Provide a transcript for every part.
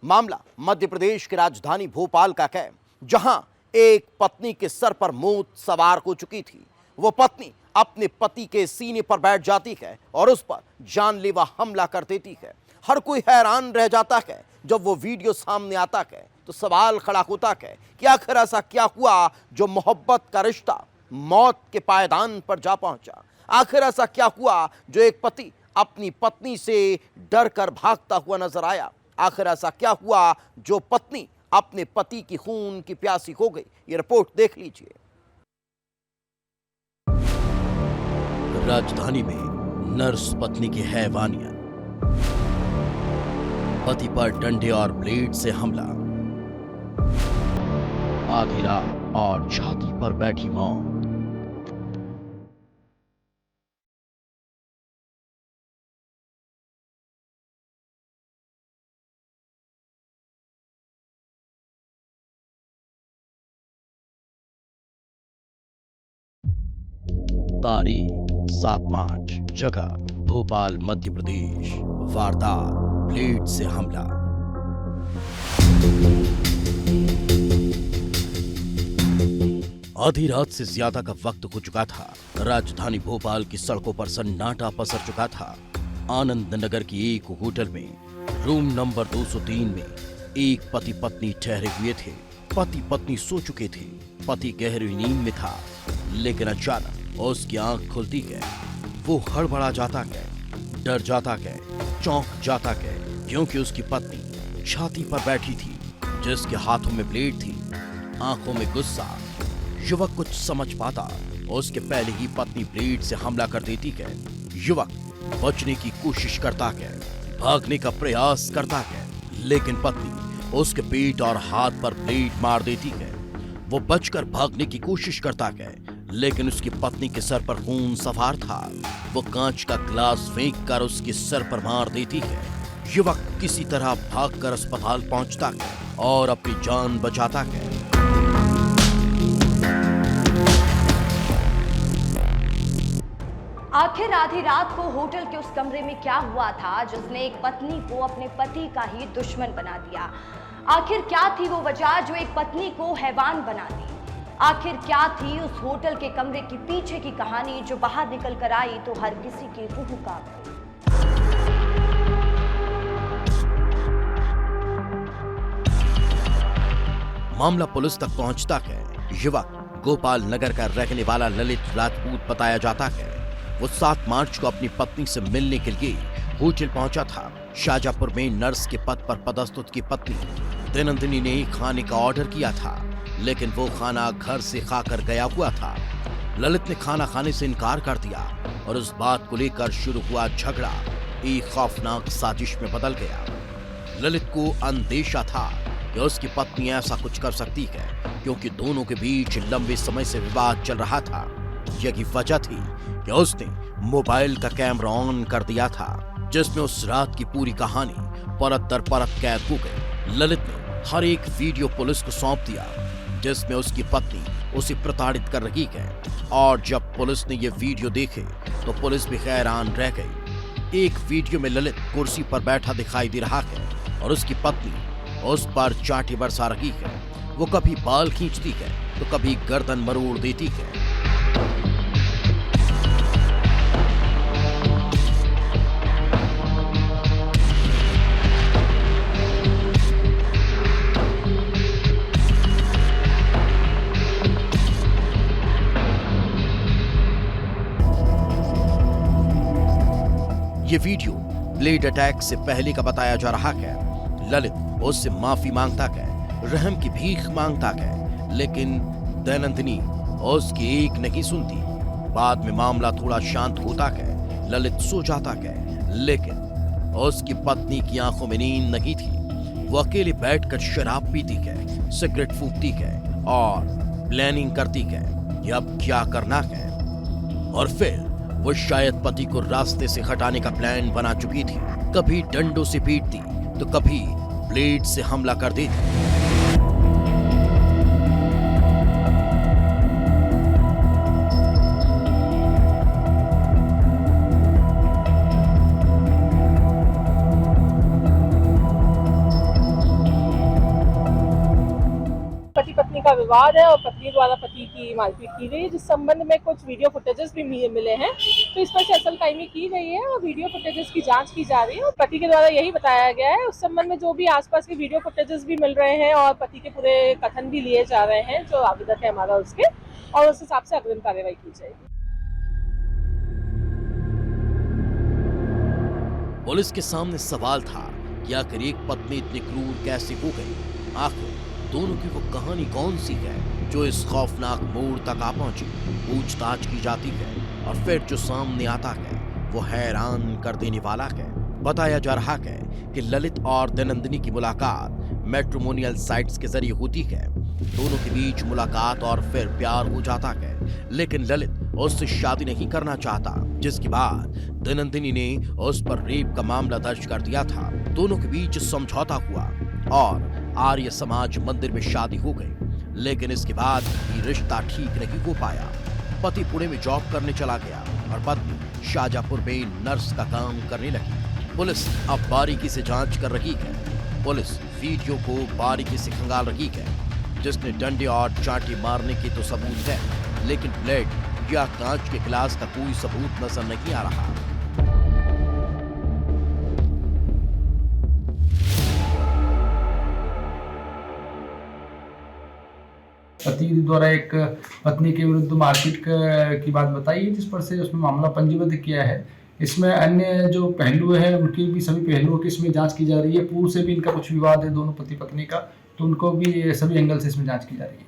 मामला मध्य प्रदेश की राजधानी भोपाल का है, जहां एक पत्नी के सर पर मौत सवार हो चुकी थी। वो पत्नी अपने पति के सीने पर बैठ जाती है और उस पर जानलेवा हमला कर देती है। हर कोई हैरान रह जाता है। जब वो वीडियो सामने आता है तो सवाल खड़ा होता है कि आखिर ऐसा क्या हुआ जो मोहब्बत का रिश्ता मौत के पायदान पर जा पहुंचा। आखिर ऐसा क्या हुआ जो एक पति अपनी पत्नी से डर कर भागता हुआ नजर आया। आखिर ऐसा क्या हुआ जो पत्नी अपने पति की खून की प्यासी हो गई। ये रिपोर्ट देख लीजिए। राजधानी में नर्स पत्नी की हैवानियत, पति पर डंडे और ब्लेड से हमला, आधी रात और छाती पर बैठी मौत। तारीख 7 मार्च, जगह भोपाल मध्य प्रदेश। वारदात ब्लेड से हमला। आधी रात से ज्यादा का वक्त हो चुका था। राजधानी भोपाल की सड़कों पर सन्नाटा पसर चुका था। आनंद नगर की एक होटल में रूम नंबर 203 में एक पति पत्नी ठहरे हुए थे। पति पत्नी सो चुके थे। पति गहरी नींद में था, लेकिन अचानक उसकी आंख खुलती है। वो हड़बड़ा जाता है, डर जाता है, चौंक जाता है, क्योंकि उसकी पत्नी छाती पर बैठी थी, जिसके हाथों में ब्लेड थी, आंखों में गुस्सा। युवक कुछ समझ पाता उसके पहले ही पत्नी ब्लेड से हमला कर देती है। युवक बचने की कोशिश करता है, भागने का प्रयास करता है, लेकिन पत्नी उसके पेट और हाथ पर ब्लेड मार देती है। वो बचकर भागने की कोशिश करता है, लेकिन उसकी पत्नी के सर पर खून सवार था। वो कांच का ग्लास फेंक कर उसके सर पर मार देती है। युवक किसी तरह भागकर अस्पताल पहुंचता है और अपनी जान बचाता है। आखिर आधी रात को होटल के उस कमरे में क्या हुआ था जिसने एक पत्नी को अपने पति का ही दुश्मन बना दिया। आखिर क्या थी वो वजह जो एक पत्नी को हैवान बना दी। आखिर क्या थी उस होटल के कमरे के पीछे की कहानी जो बाहर निकल कर आई तो हर किसी की रूह कांप गई। मामला पुलिस तक पहुंचता है। युवक गोपाल नगर का रहने वाला ललित राजपूत बताया जाता है। वो 7 मार्च को अपनी पत्नी से मिलने के लिए होटल पहुंचा था। शाहजहांपुर में नर्स के पद पर पदस्थ उसकी पत्नी दैनंदिनी ने खाने का ऑर्डर किया था, लेकिन वो खाना घर से खाकर गया हुआ था। ललित ने खाना खाने से इनकार कर दिया और उस बात को लेकर शुरू हुआ झगड़ा एक खौफनाक साजिश में बदल गया। ललित को अंदेशा था कि उसकी पत्नी ऐसा कुछ कर सकती है, क्योंकि दोनों के बीच लंबे समय से विवाद चल रहा था। यही वजह थी कि उसने मोबाइल का कैमरा ऑन कर दिया था, जिसमें उस रात की पूरी कहानी परत दर परत कैद हो गई। ललित ने हर एक वीडियो पुलिस को सौंप दिया, जिसमें उसकी पत्नी उसे प्रताड़ित कर रही है। और जब पुलिस ने ये वीडियो देखे तो पुलिस भी हैरान रह गई। एक वीडियो में ललित कुर्सी पर बैठा दिखाई दे रहा है और उसकी पत्नी उस पर चांटे बरसा रही है। वो कभी बाल खींचती है तो कभी गर्दन मरोड़ देती है। ये वीडियो ब्लेड अटैक से पहले का बताया जा रहा है। ललित उससे माफी मांगता है, रहम की भीख मांगता है, लेकिन दैनंदिनी उसकी एक नहीं सुनती। बाद में मामला थोड़ा शांत होता है। ललित सो जाता है, लेकिन उसकी पत्नी की आंखों में नींद नहीं थी। वो अकेले बैठकर शराब पीती है, सिगरेट फूंकती है और प्लानिंग करती है कि अब क्या करना है। और फिर वो शायद पति को रास्ते से हटाने का प्लान बना चुकी थी। कभी डंडों से पीटती तो कभी ब्लेड से हमला कर देती। विवाद है और पत्नी द्वारा पति की मारपीट की गई है, जिस संबंध में कुछ वीडियो फुटेजेस भी मिले हैं। तो इस पर से असल टाइमिंग की गई है और वीडियो फुटेजेस की जांच की जा रही है और पति के द्वारा यही बताया गया है। उस संबंध में जो भी आसपास के वीडियो फुटेजेस भी मिल रहे हैं और पति के पूरे कथन भी लिए जा रहे हैं जो आवेदक है हमारा उसके, और उस हिसाब से अग्रिम कार्रवाई की जाएगी। पुलिस के सामने सवाल था कि आखिर एक पत्नी इतनी क्रूर कैसे हो गई। आखिर दोनों की वो कहानी कौन सी है जो इस खौफनाक मोड़ तक आ पहुंची। पूछताछ की जाती है और फिर जो सामने आता है वो हैरान कर देने वाला है। बताया जा रहा है कि ललित और दैनंदिनी की मुलाकात मैट्रिमोनियल साइट्स के जरिए होती है। दोनों के बीच मुलाकात और फिर प्यार हो जाता है, लेकिन ललित उससे शादी नहीं करना चाहता, जिसके बाद दैनंदिनी ने उस पर रेप का मामला दर्ज कर दिया था। दोनों के बीच समझौता हुआ और आर्य समाज मंदिर में शादी हो गई, लेकिन इसके बाद भी रिश्ता ठीक नहीं हो पाया। पति पुणे में जॉब करने चला गया और पत्नी शाहजहांपुर में नर्स का काम करने लगी। पुलिस अब बारीकी से जांच कर रही है। पुलिस वीडियो को बारीकी से खंगाल रही है, जिसने डंडे और चांटे मारने के तो सबूत है, लेकिन ब्लेड या कांच के गिलास का कोई सबूत नजर नहीं आ रहा। पति द्वारा एक पत्नी के विरुद्ध मारपीट की बात बताई है, जिस पर से उसमें मामला पंजीबद्ध किया है। इसमें अन्य जो पहलू हैं उनकी भी सभी पहलुओं की इसमें जांच की जा रही है। पूर्व से भी इनका कुछ विवाद है दोनों पति पत्नी का, तो उनको भी सभी एंगल से इसमें जांच की जा रही है।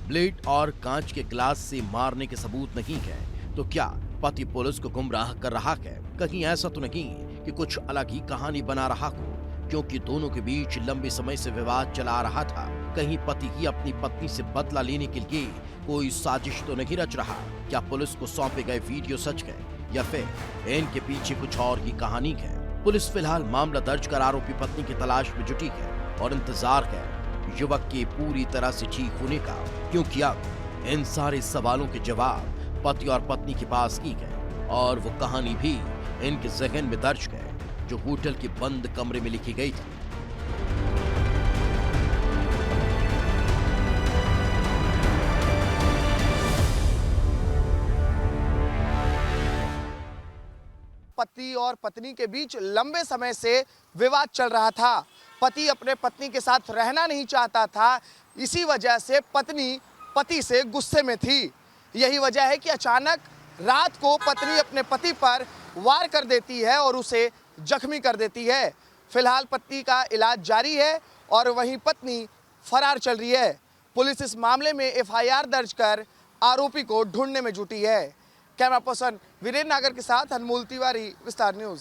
ब्लेड और कांच के गिलास से मारने के सबूत नहीं है, तो क्या पति पुलिस को गुमराह कर रहा है? कहीं ऐसा तो नहीं कि कुछ अलग ही कहानी बना रहा हो, क्योंकि दोनों के बीच लंबे समय से विवाद चला आ रहा था। कहीं पति ही अपनी पत्नी से बदला लेने के लिए कोई साजिश तो नहीं रच रहा? क्या पुलिस को सौंपे गए वीडियो सच है या फिर इनके पीछे कुछ और ही कहानी है? पुलिस फिलहाल मामला दर्ज कर आरोपी पत्नी की तलाश में जुटी है और इंतजार है युवक के पूरी तरह से ठीक होने का, क्योंकि अब इन सारे सवालों के जवाब पति और पत्नी के पास ही है और वो कहानी भी इनके जहन में दर्ज है जो होटल के बंद कमरे में लिखी गई थी। पति और पत्नी के बीच लंबे समय से विवाद चल रहा था। पति अपने पत्नी के साथ रहना नहीं चाहता था, इसी वजह से पत्नी पति से गुस्से में थी। यही वजह है कि अचानक रात को पत्नी अपने पति पर वार कर देती है और उसे जख्मी कर देती है। फिलहाल पति का इलाज जारी है और वहीं पत्नी फरार चल रही है। पुलिस इस मामले में एफआईआर दर्ज कर आरोपी को ढूंढने में जुटी है। कैमरा पर्सन वीरेंद्र नागर के साथ अनमोल तिवारी, विस्तार न्यूज।